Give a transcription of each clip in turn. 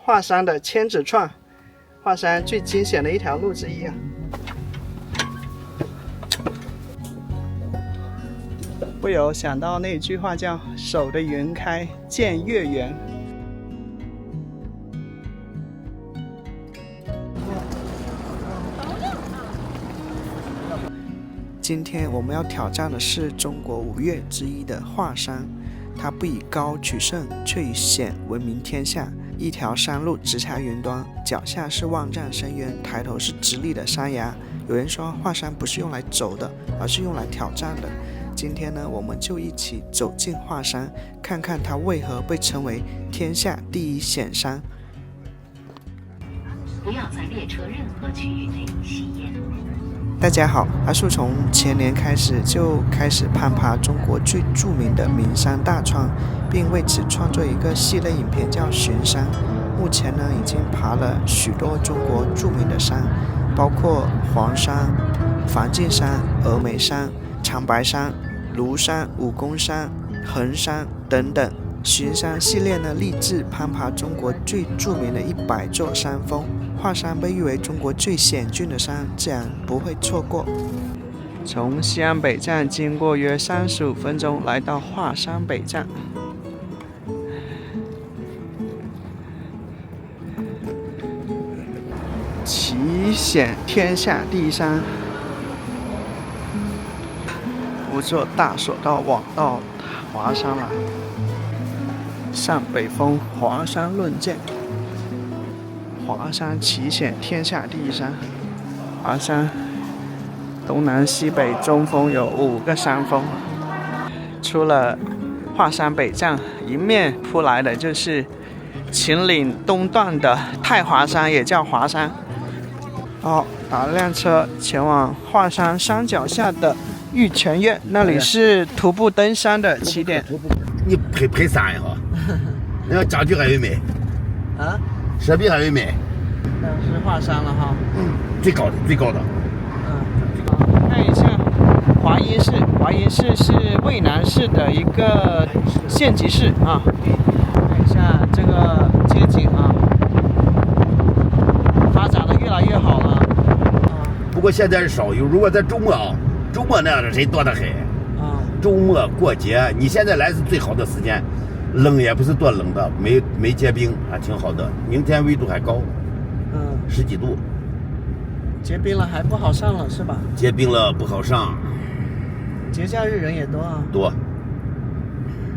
华山的千子串，华山最惊险的一条路之一啊。不由想到那句话叫“守得云开见月圆”。今天我们要挑战的是中国五岳之一的华山，它不以高取胜，却以险闻名天下。一条山路直插云端，脚下是万丈深渊，抬头是直立的山崖。有人说华山不是用来走的，而是用来挑战的。今天呢，我们就一起走进华山，看看它为何被称为天下第一险山。不要在列车任何区域内吸烟。大家好，阿树从前年开始就开始攀爬中国最著名的名山大川，并为此创作一个系列影片叫《寻山》。目前呢，已经爬了许多中国著名的山，包括黄山、梵净山、峨眉山、长白山、庐山、武功山、衡山等等。寻山系列呢，立志攀爬中国最著名的100座山峰。华山被誉为中国最险峻的山，自然不会错过。从西安北站经过约35分钟，来到华山北站。奇险天下第一山，不坐大索道往到华山来。上北风，华山论剑。华山奇险天下第一山，华山东南西北中峰有5个山峰。出了华山北站，迎面扑来的就是秦岭东段的太华山，也叫华山。好，打了辆车前往华山山脚下的玉泉院，那里是徒步登山的起点。你配山也好，那个家具还有没？啊？设备还有没？那是华山了哈。最高的。看一下华阴市，华阴市是渭南市的一个县级市啊。看一下这个街景啊，发展的越来越好了。不过现在是少有，如果在周末那样的人多得很。周末过节，你现在来是最好的时间，冷也不是多冷的，没结冰，还挺好的。明天纬度还高，10几度。结冰了还不好上了是吧？结冰了不好上。节假日人也多啊。多。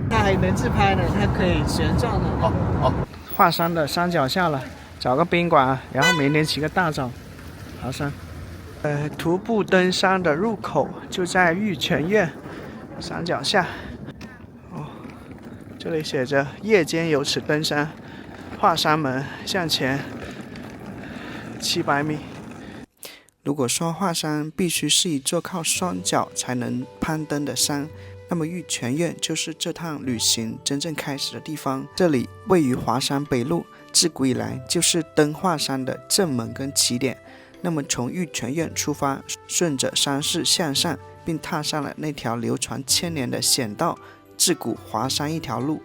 它还能自拍呢，它可以旋转的。好。华山的山脚下了，找个宾馆，然后明天起个大早爬山。徒步登山的入口就在玉泉院山脚下。这里写着夜间有此登山，华山门向前700米。如果说华山必须是一座靠双脚才能攀登的山，那么玉泉院就是这趟旅行真正开始的地方。这里位于华山北麓，自古以来就是登华山的正门跟起点。那么从玉泉院出发，顺着山势向上，并踏上了那条流传千年的险道——自古华山一条路。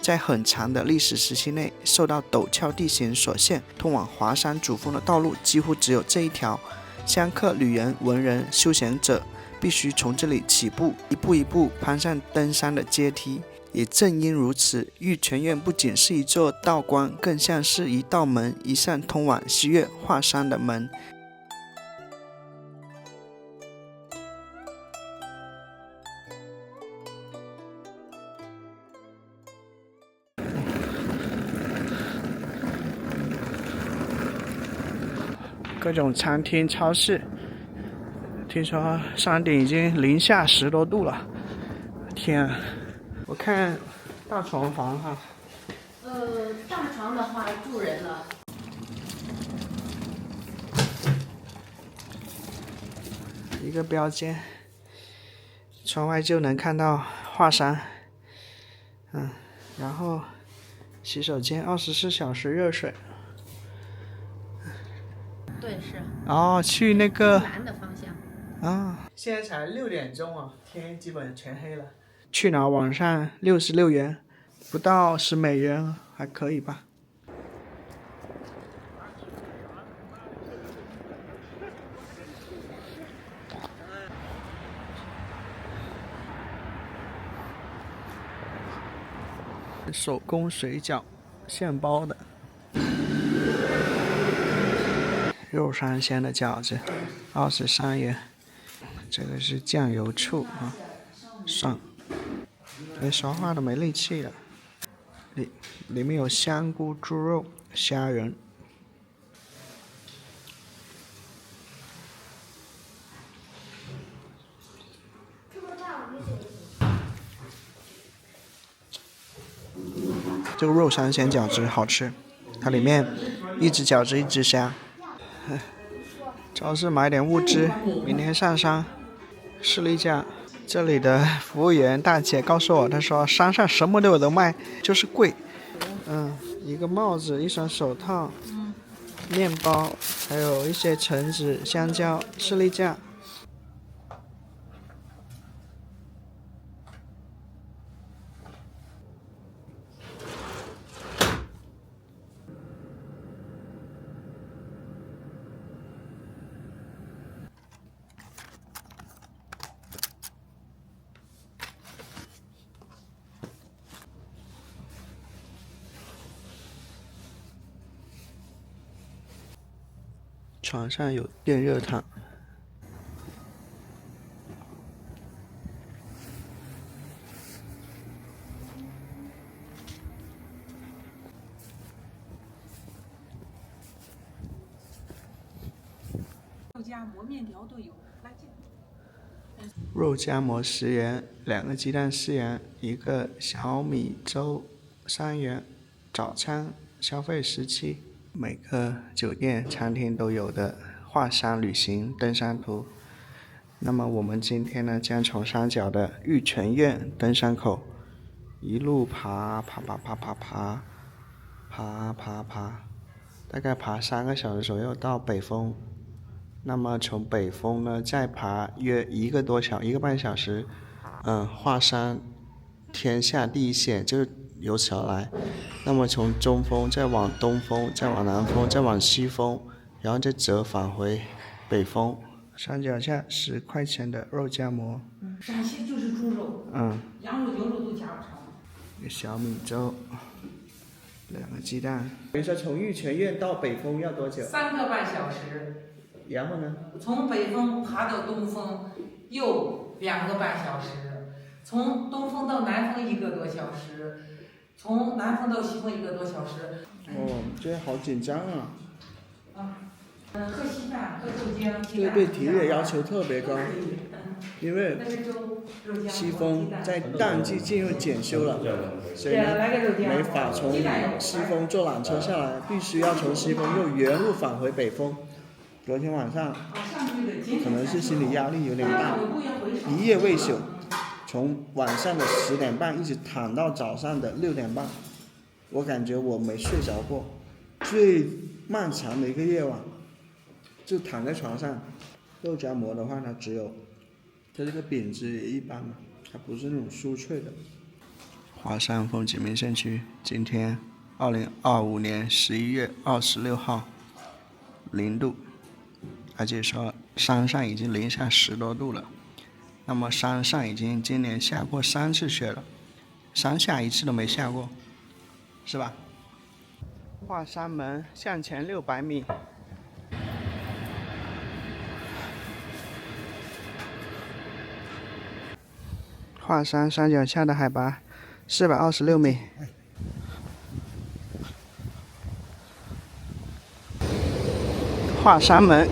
在很长的历史时期内，受到陡峭地形所限，通往华山主峰的道路几乎只有这一条。香客、旅人、文人、休闲者必须从这里起步，一步一步攀上登山的阶梯。也正因如此，玉泉院不仅是一座道观，更像是一道门，一扇通往西岳华山的门。各种餐厅、超市，听说山顶已经零下10多度了，天啊！我看大床房哈。大床的话住人了。一个标间，窗外就能看到华山。然后洗手间24小时热水。对，是。去那个南的方向。现在才6点钟啊，天基本全黑了。去哪儿网上66元，不到10美元，还可以吧。手工水饺，现包的。肉3鲜的饺子，23元。这个是酱油醋啊，上。说话都没力气了。里面有香菇、猪肉、虾仁。这个肉3鲜饺子好吃，它里面一只饺子一只虾。超市买点物资，明天上山。士力架，这里的服务员大姐告诉我，她说山上什么都有的卖，就是贵。一个帽子，一双手套，面包，还有一些橙子、香蕉，士力架。床上有电热毯。肉夹馍、面条都有，来进。肉夹馍10元，2个鸡蛋4元，一个小米粥3元，早餐消费17。每个酒店餐厅都有的华山旅行登山图。那么我们今天呢，将从山脚的玉泉院登山口一路爬，大概爬3个小时左右到北峰。那么从北峰呢，再爬约1个半小时，华山天下第一线就是由此而来。那么从中峰再往东峰，再往南峰，再往西峰，然后再折返回北峰。山脚下10块钱的肉夹馍。陕西就是猪肉。羊肉、牛肉都夹不成。一个小米粥，2个鸡蛋。比如说从玉泉院到北峰要多久？3个半小时。然后呢？从北峰爬到东峰又2个半小时，从东峰到南峰1个多小时，从南峰到西峰1个多小时。这好紧张啊！喝稀饭，喝豆浆。对体育要求特别高，因为西峰在淡季进入检修了，所以没法从西峰坐缆车下来，必须要从西峰又原路返回北峰。昨天晚上可能是心理压力有点大，一夜未宿，从晚上的10点半一直躺到早上的6点半，我感觉我没睡着过，最漫长的一个夜晚，就躺在床上。肉夹馍的话，它这个饼子也一般嘛，它不是那种酥脆的。华山风景名胜区，今天2025年11月26号，0度。而且说山上已经零下10多度了，那么山上已经今年下过3次雪了，山下1次都没下过，是吧？华山门向前600米。华山山脚下的海拔426米。华山门。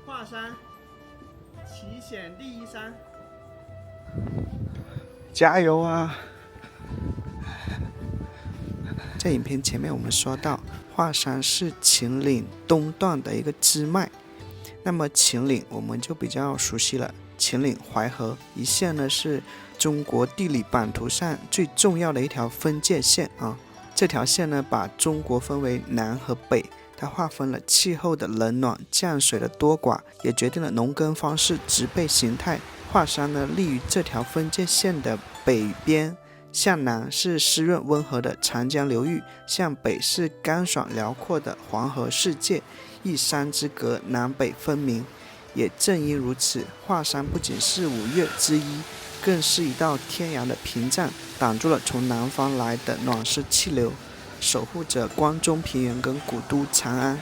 华山，奇险第一山，加油啊！在影片前面我们说到，华山是秦岭东段的一个支脉。那么秦岭我们就比较熟悉了，秦岭淮河一线呢是中国地理版图上最重要的一条分界线啊。这条线呢把中国分为南和北，它划分了气候的冷暖、降水的多寡，也决定了农耕方式、植被形态。华山呢立于这条分界线的北边，向南是湿润温和的长江流域，向北是干爽辽阔的黄河世界，一山之隔，南北分明。也正因如此，华山不仅是五岳之一，更是一道天然的屏障，挡住了从南方来的暖湿气流，守护着关中平原跟古都长安。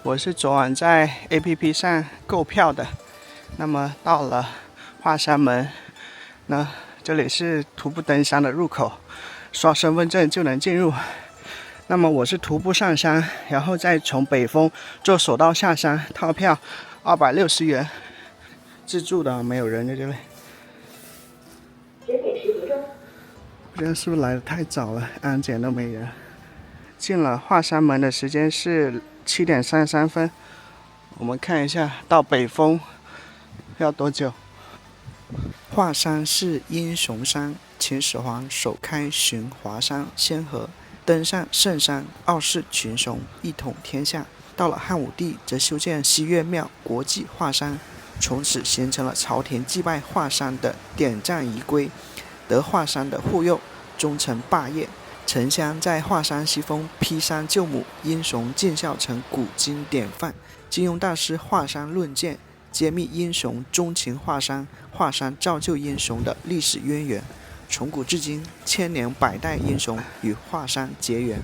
我是昨晚在 APP 上购票的，那么到了华山门，那这里是徒步登山的入口，刷身份证就能进入。那么我是徒步上山，然后再从北峰坐索道下山，套票260元，自助的，没有人在这里。不知道是不是来的太早了，安检都没人。进了华山门的时间是7点33分，我们看一下到北峰要多久。华山是英雄山，秦始皇首开巡华山先河，登上圣山，傲视群雄，一统天下。到了汉武帝，则修建西岳庙，国祭华山，从此形成了朝廷祭拜华山的典战仪规。得华山的护佑，忠臣霸业。沉香在华山西峰劈山救母，英雄尽孝成古今典范。金庸大师华山论剑，揭秘英雄钟情华山，华山造就英雄的历史渊源。从古至今，千年百代英雄与华山结缘。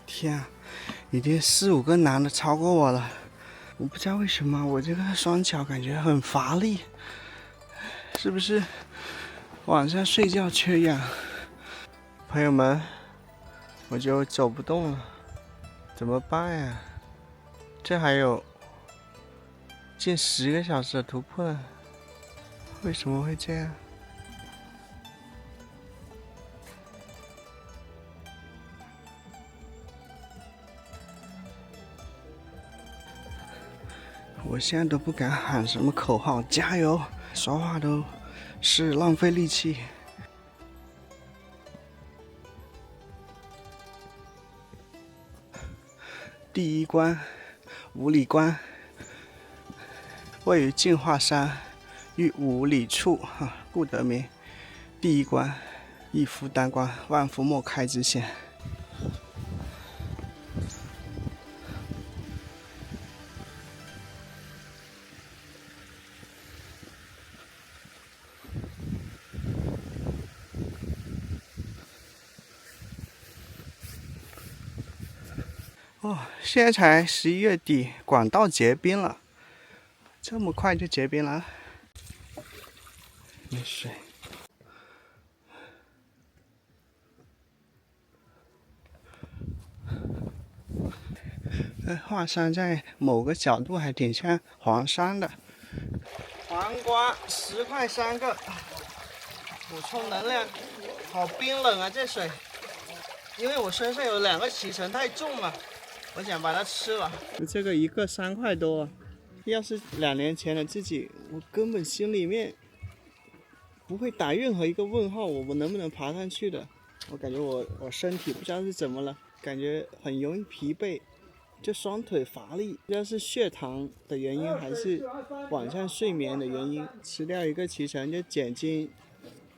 天啊，已经4、5个男的超过我了，我不知道为什么我这个双脚感觉很乏力，是不是晚上睡觉缺氧？朋友们，我就走不动了，怎么办呀？这还有近10个小时的徒步呢，为什么会这样？我现在都不敢喊什么口号，加油！说话都是浪费力气。第一关，五里关，位于进华山逾5里处，故得名。第一关，一夫当关，万夫莫开之险。现在才11月底，广道结冰了，这么快就结冰了？没水。华山在某个角度还挺像黄山的。黄瓜10块3个，补充能量。好冰冷啊，这水！因为我身上有2个脐橙太重了。我想把它吃了。这个一个3块多，要是2年前的自己，我根本心里面不会打任何一个问号，我能不能爬上去的。我感觉我身体不知道是怎么了，感觉很容易疲惫，就双腿乏力，不知道是血糖的原因还是晚上睡眠的原因。吃掉一个脐橙就减轻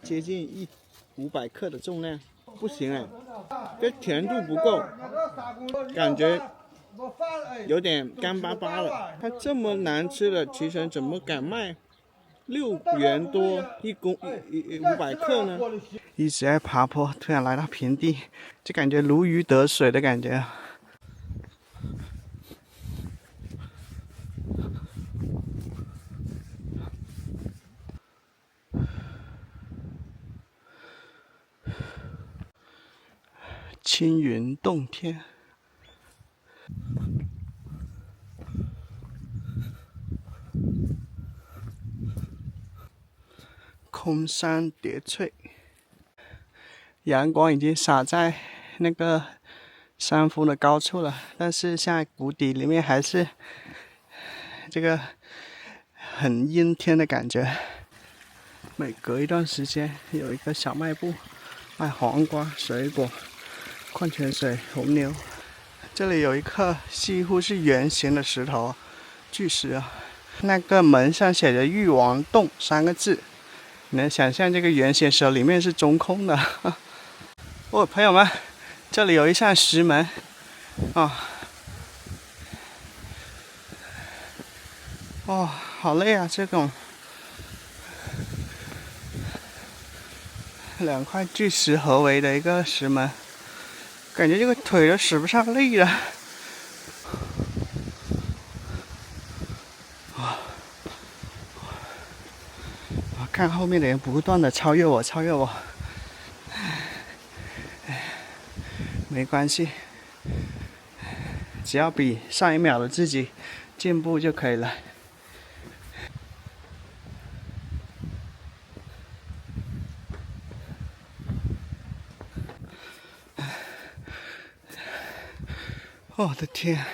接近500克的重量，不行哎，这甜度不够，感觉有点干巴巴了。它这么难吃的脐橙怎么敢卖6元多500克呢？一直在爬坡，突然来到平地，就感觉如鱼得水的感觉。青云洞天，空山叠翠。阳光已经洒在那个山峰的高处了，但是在谷底里面还是这个很阴天的感觉。每隔一段时间有一个小卖部卖黄瓜、水果、矿泉水、红牛。这里有一颗几乎是圆形的石头，巨石啊！那个门上写着玉王洞3个字，你能想象这个圆形石头里面是中空的。哦，朋友们，这里有一扇石门啊！哦，好累啊！这种2块巨石合围的一个石门，感觉这个腿都使不上力了。看后面的人不断的超越我，没关系，只要比上一秒的自己进步就可以了。我的天！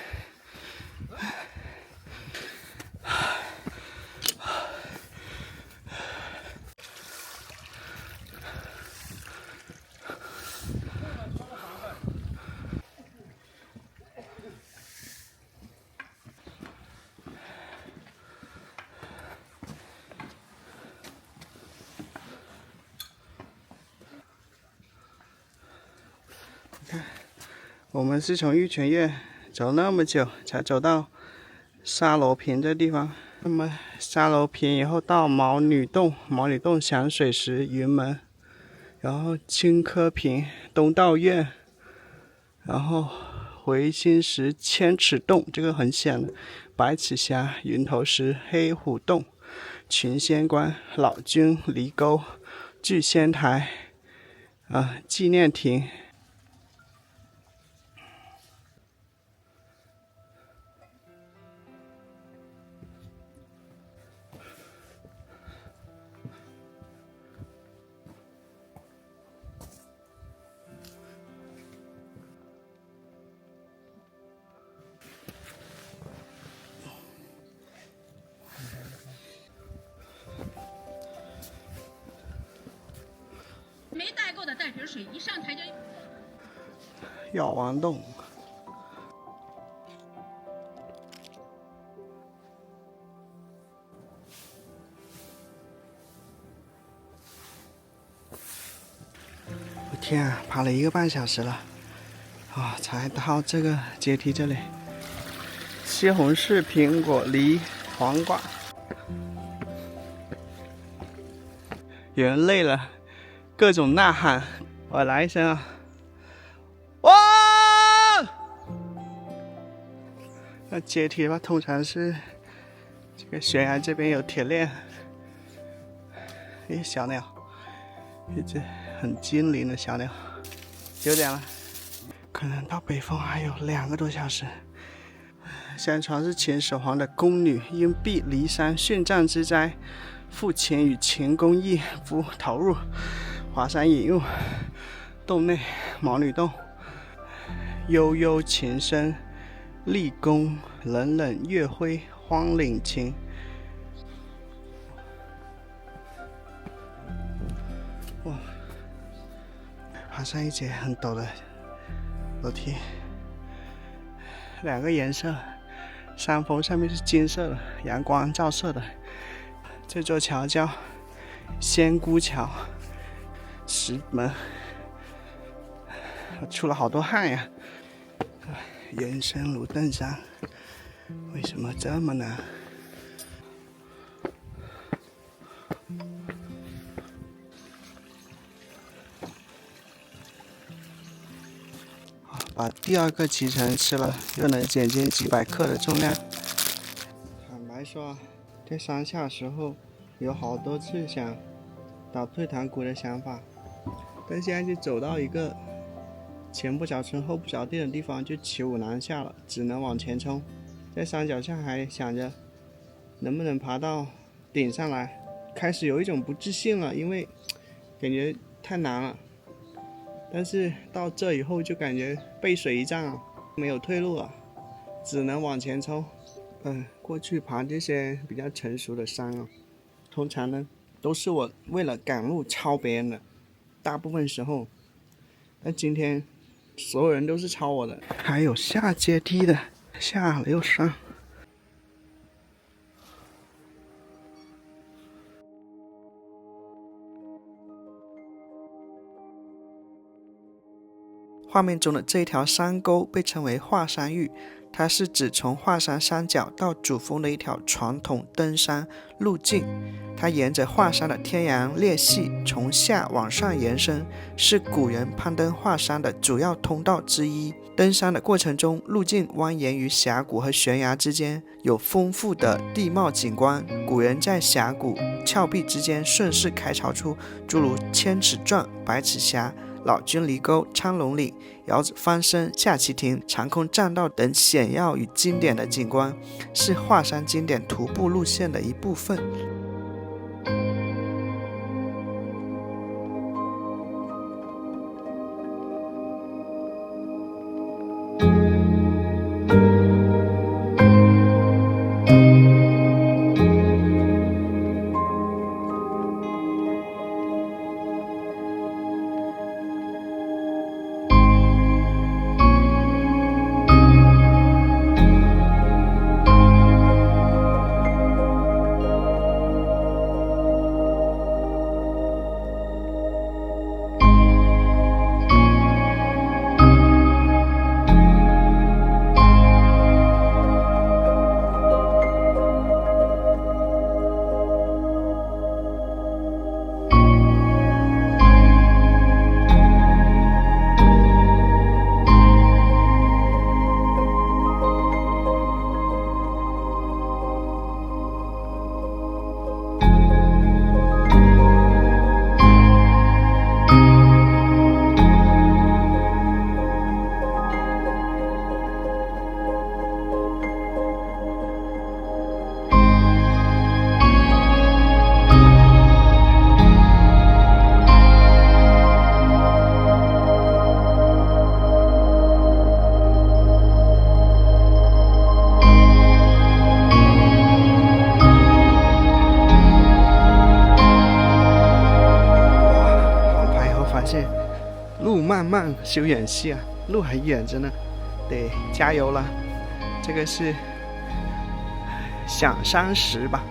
我们是从玉泉院走那么久才走到沙螺坪这地方，那么沙螺坪以后到毛女洞响水石云门，然后青稞坪东道院，然后回心石千尺洞，这个很险的，白齿峡云头石黑虎洞群仙关老君离沟聚仙台纪念亭。没带够的带瓶水，一上台就。药王洞。我天啊，爬了1个半小时了，才到这个阶梯这里。西红柿、苹果、梨、黄瓜。有人累了，各种呐喊，我来一声啊！哇！那阶梯的话，通常是这个悬崖这边有铁链。小鸟，一只很精灵的小鸟。9点了，可能到北峰还有2个多小时。相传是秦始皇的宫女因避骊山殉葬之灾，父亲与秦公义夫投入华山引入洞内毛女洞，悠悠琴声，立功冷冷月辉荒岭情。哇，爬上一节很陡的楼梯，2个颜色，山峰上面是金色的，阳光照射的。这座桥叫仙姑桥，石门，我出了好多汗呀！人生如登山，为什么这么难？把第2个脐橙吃了，又能减轻几百克的重量。坦白说，在山下的时候，有好多次想打退堂鼓的想法，但现在就走到一个前不着村后不着店的地方，就骑虎难下了，只能往前冲。在山脚下还想着能不能爬到顶上来，开始有一种不自信了，因为感觉太难了。但是到这以后就感觉背水一战啊，没有退路了，只能往前冲。过去爬这些比较成熟的山啊，通常呢都是我为了赶路超别人的，大部分时候。但今天所有人都是超我的，还有下阶梯的，下了又上。画面中的这条山沟被称为华山峪，它是指从华山山脚到主峰的一条传统登山路径。它沿着华山的天阳裂隙从下往上延伸，是古人攀登华山的主要通道之一。登山的过程中，路径蜿蜒于峡谷和悬崖之间，有丰富的地貌景观。古人在峡谷峭壁之间顺势开凿出诸如千尺钻、百尺峡、老君离沟、苍龙岭、窑子翻身、下棋亭、长空栈道等险要与经典的景观，是华山经典徒步路线的一部分。路漫漫修远兮啊，路还远着呢，得加油了。这个是响山石吧，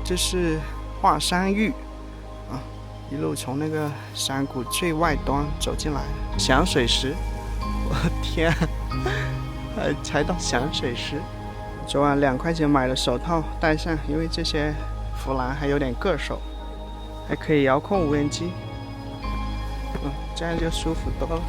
这是华山峪啊，一路从那个山谷最外端走进来。响水石，我天啊，才到响水石。昨晚2块钱买的手套戴上，因为这些扶栏还有点硌手，还可以遥控无人机，这样就舒服多了。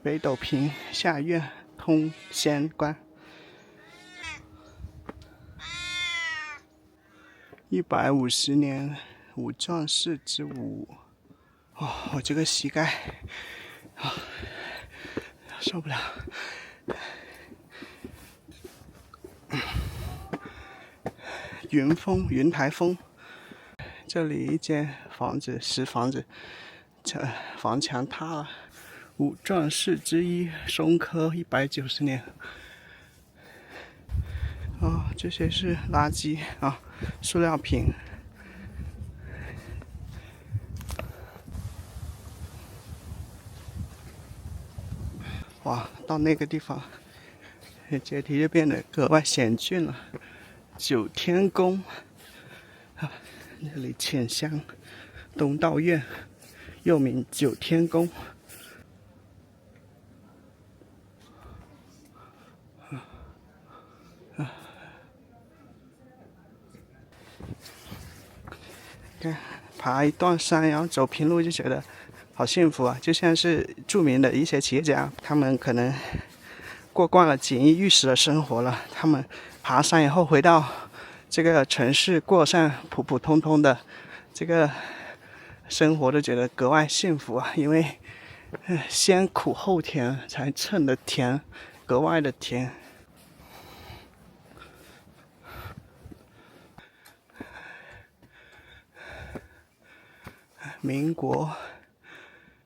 北斗坪下院通仙关，150年武壮士之舞。我这个膝盖受不了。云台峰，这里一间房子，石房子，这房墙塌了。武壮士之一，松科190年。这些是垃圾啊，塑料瓶。哇，到那个地方，阶梯就变得格外险峻了。九天宫，这里浅香东道院，又名九天宫。看爬一段山，然后走平路，就觉得好幸福啊！就像是著名的一些企业家，他们可能过惯了锦衣玉食的生活了，他们爬山以后回到这个城市，过上普普通通的这个生活，都觉得格外幸福啊！因为先苦后甜，才衬得甜，格外的甜。民国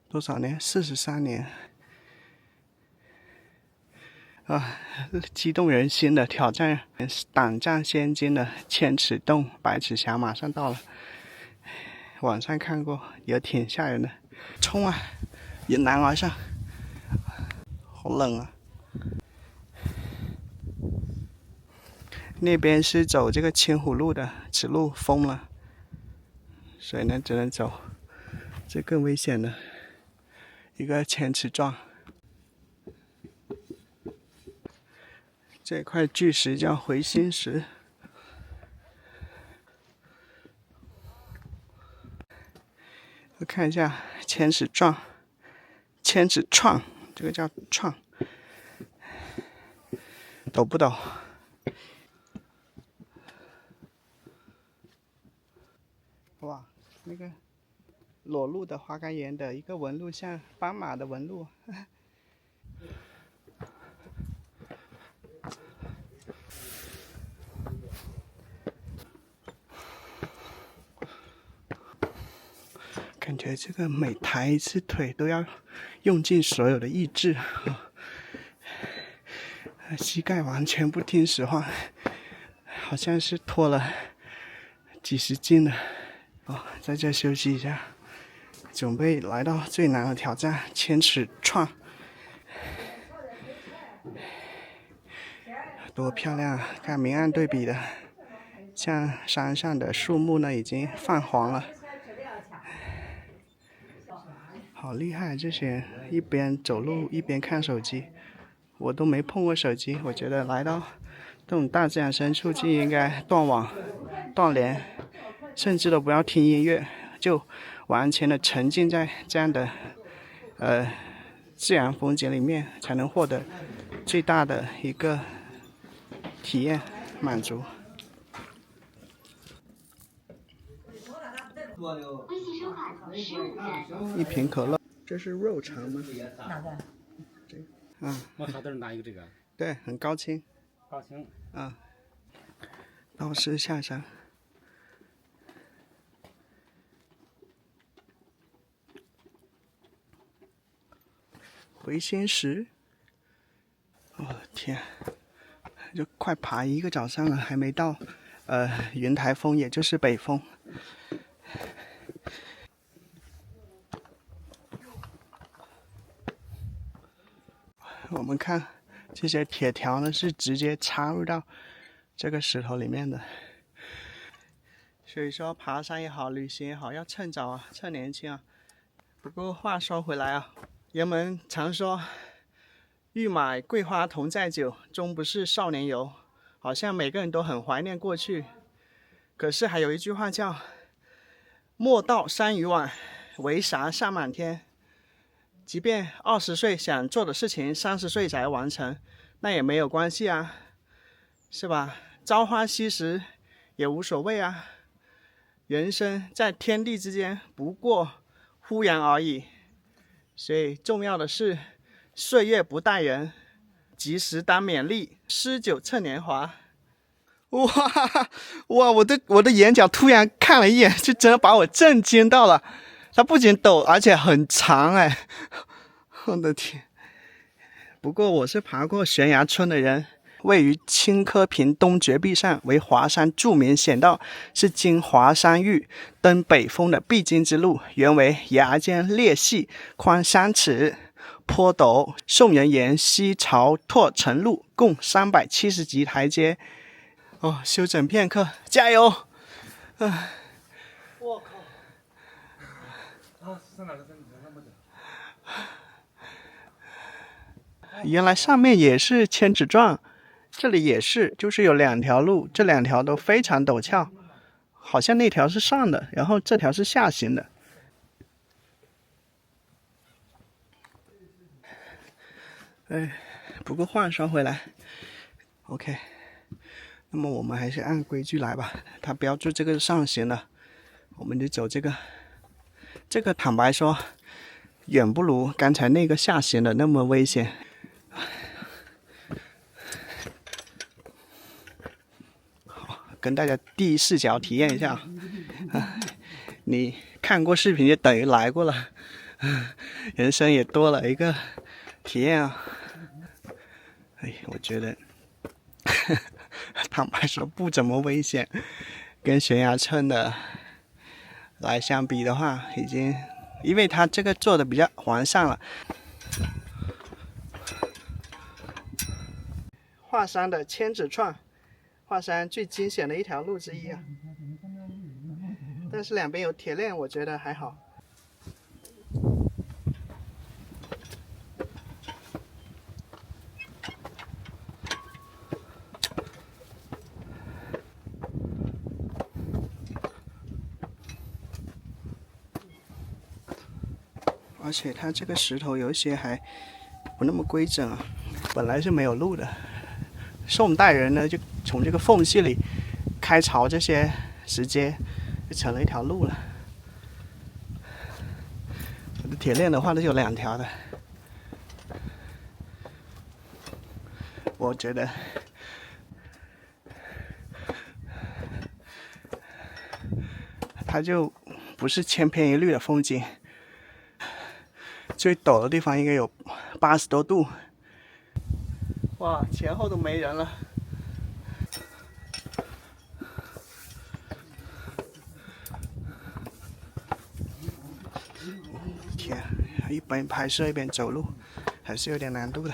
多少年？43年啊！激动人心的挑战，胆战心惊的千尺洞、百尺峡马上到了。网上看过，也挺吓人的。冲啊！迎难而上，好冷啊！那边是走这个青湖路的，此路封了，所以呢只能走这更危险的一个千尺状。这块巨石叫回心石。我看一下千尺状，千尺创，这个叫创，陡不陡？哇，那个裸露的花岗岩的一个纹路，像斑马的纹路。感觉这个每抬一次腿都要用尽所有的意志，膝盖完全不听使唤，好像是拖了几十斤了。在这休息一下，准备来到最难的挑战——千尺创。多漂亮啊！看明暗对比的，像山上的树木呢，已经泛黄了。好厉害！这些人一边走路一边看手机，我都没碰过手机。我觉得来到这种大自然深处就应该断网、断联，甚至都不要听音乐，就完全的沉浸在这样的自然风景里面，才能获得最大的一个体验满足。一瓶可乐，这是肉肠吗？哪个？这个，我查的是哪一个？这个？对，很高清。高清。道士下山。回心石。我的天，就快爬一个早上了，还没到云台峰，也就是北峰。我们看这些铁条呢，是直接插入到这个石头里面的。所以说爬山也好，旅行也好，要趁早啊，趁年轻啊。不过话说回来啊，人们常说欲买桂花同载酒，终不是少年游。好像每个人都很怀念过去，可是还有一句话叫莫道山雨晚，为啥上满天。即便20岁想做的事情30岁才完成，那也没有关系啊，是吧？朝花夕拾也无所谓啊。人生在天地之间，不过忽然而已。所以重要的是岁月不待人，及时当勉励，诗酒趁年华。哇！我的眼角突然看了一眼，就真的把我震惊到了。它不仅陡，而且很长哎！我的天！不过我是爬过悬崖村的人，位于青稞坪东绝壁上，为华山著名险道，是经华山峪登北峰的必经之路。原为崖间裂隙，宽3尺，坡陡。宋人沿西朝拓成路，共370级台阶。休整片刻，加油！我靠！上哪个那么陡？原来上面也是千尺状，这里也是，就是有2条路，这2条都非常陡峭。好像那条是上的，然后这条是下行的。哎，不过话说回来 ，OK， 那么我们还是按规矩来吧。他标注这个上行的，我们就走这个。这个坦白说，远不如刚才那个下行的那么危险。好，跟大家第一视角体验一下啊！你看过视频就等于来过了，人生也多了一个体验啊！哎，我觉得坦白说不怎么危险，跟悬崖蹭的来相比的话，已经因为它这个做的比较完善了。华山的千子串，华山最惊险的一条路之一啊！但是两边有铁链，我觉得还好。而且它这个石头有一些还不那么规整啊，本来是没有路的。宋代人呢，就从这个缝隙里开凿这些石阶，就成了一条路了。我的铁链的话，都有2条的。我觉得它就不是千篇一律的风景。最陡的地方应该有80多度，哇，前后都没人了。天，一边拍摄一边走路，还是有点难度的。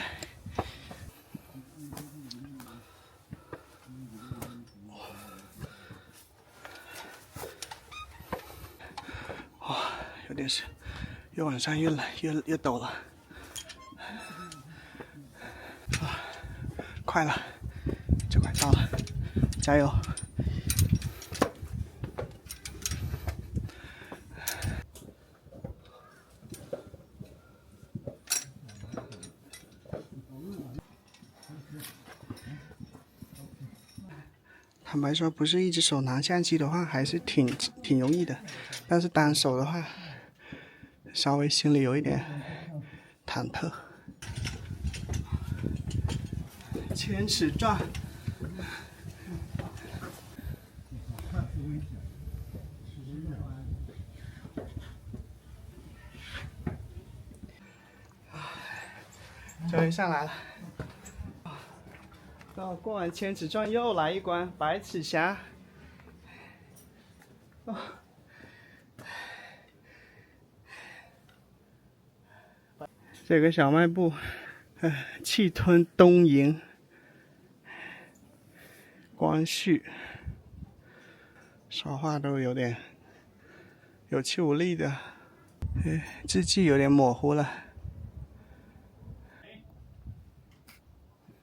哇，有点是。越往上越陡了，啊，快了，就快到了，加油！坦白说，不是一只手拿相机的话，还是挺容易的，但是单手的话，稍微心里有一点忐忑。千尺钻，终于上来了。然后过完千尺钻又来一关百尺峡。这个小卖部，气吞东营，光绪，说话都有点有气无力的，字迹有点模糊了。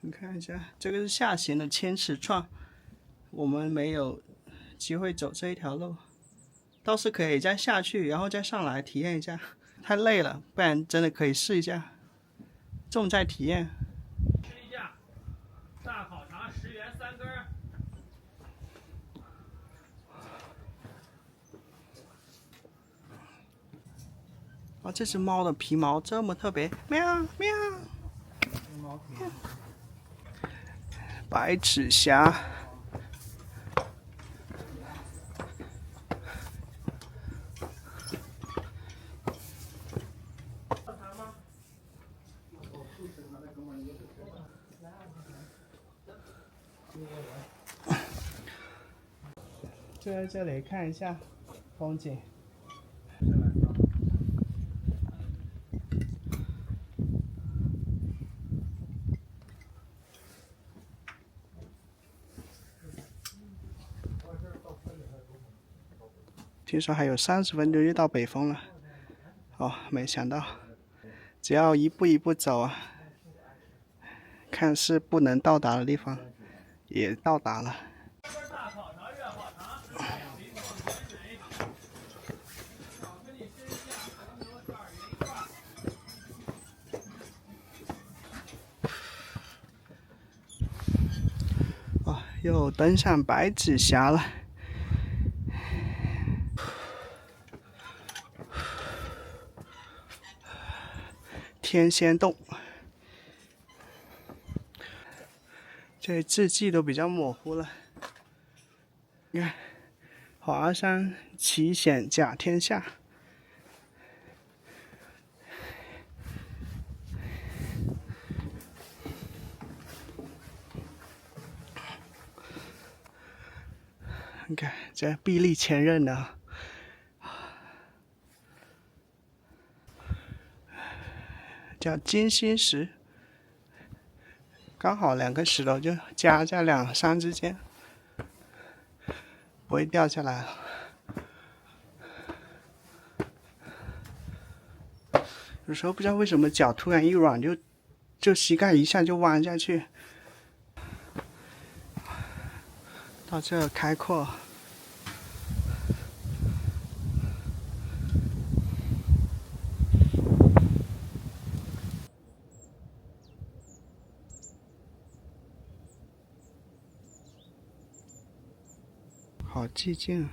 你看一下，这个是下行的千尺串，我们没有机会走这一条路，倒是可以再下去，然后再上来体验一下。太累了，不然真的可以试一下，重在体验。试一下，大烤肠10元3根。哇，这只猫的皮毛这么特别，喵喵。百尺峡。就在这里看一下风景。听说还有30分钟就到北峰了，哦，没想到，只要一步一步走啊，看似不能到达的地方，也到达了。又登上白纸峡了。天仙洞，这字迹都比较模糊了。你看，华山奇险甲天下。你看，这臂力前刃的，叫金星石，刚好2个石头就夹在2山之间，不会掉下来了。有时候不知道为什么脚突然一软，就膝盖一下就弯下去。到这开阔，好寂静啊！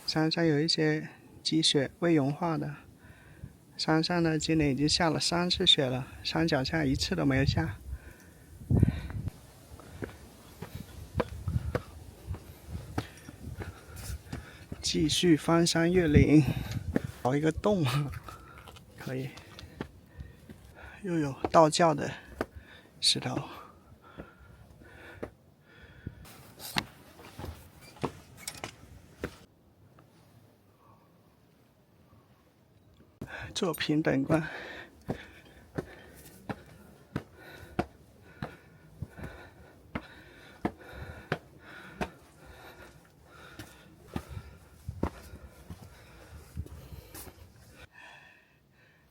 山上有一些积雪未融化的，山上呢今年已经下了3次雪了，山脚下1次都没有下。继续翻山越岭，找一个洞，可以。又有道教的石头。做平等观。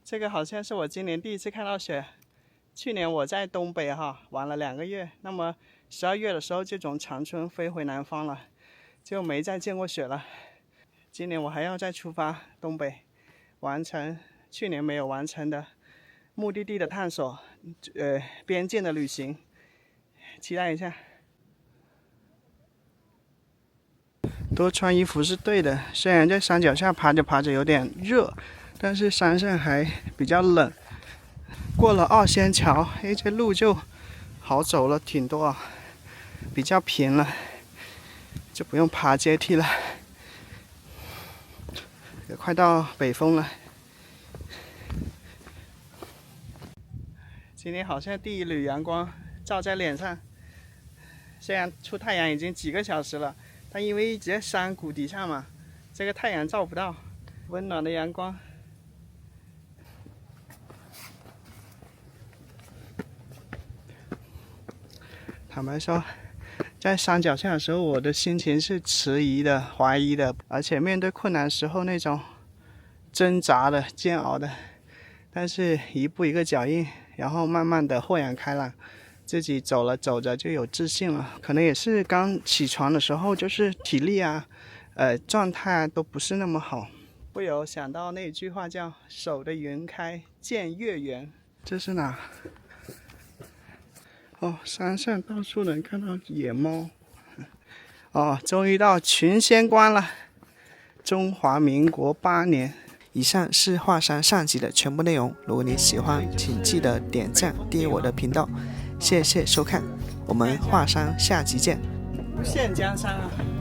这个好像是我今年第1次看到雪。去年我在东北玩了2个月，那么12月的时候就从长春飞回南方了，就没再见过雪了。今年我还要再出发东北，完成去年没有完成的目的地的探索，边境的旅行，期待一下。多穿衣服是对的，虽然在山脚下爬着爬着有点热，但是山上还比较冷。过了2仙桥，这路就好走了挺多啊，比较平了，就不用爬阶梯了。也快到北峰了。今天好像第一缕阳光照在脸上，虽然出太阳已经几个小时了，但因为一直在山谷底下嘛，这个太阳照不到，温暖的阳光。坦白说，在山脚下的时候，我的心情是迟疑的、怀疑的，而且面对困难时候那种挣扎的、煎熬的。但是一步一个脚印，然后慢慢的豁然开朗，自己走了走着就有自信了。可能也是刚起床的时候，就是体力啊、状态啊都不是那么好，不由想到那句话叫“守得云开见月圆”。这是哪？山上到处能看到野猫。终于到群仙关了。中华民国8年。以上是华山上集的全部内容。如果你喜欢，请记得点赞、订阅我的频道。谢谢收看，我们华山下集见。无限江山啊！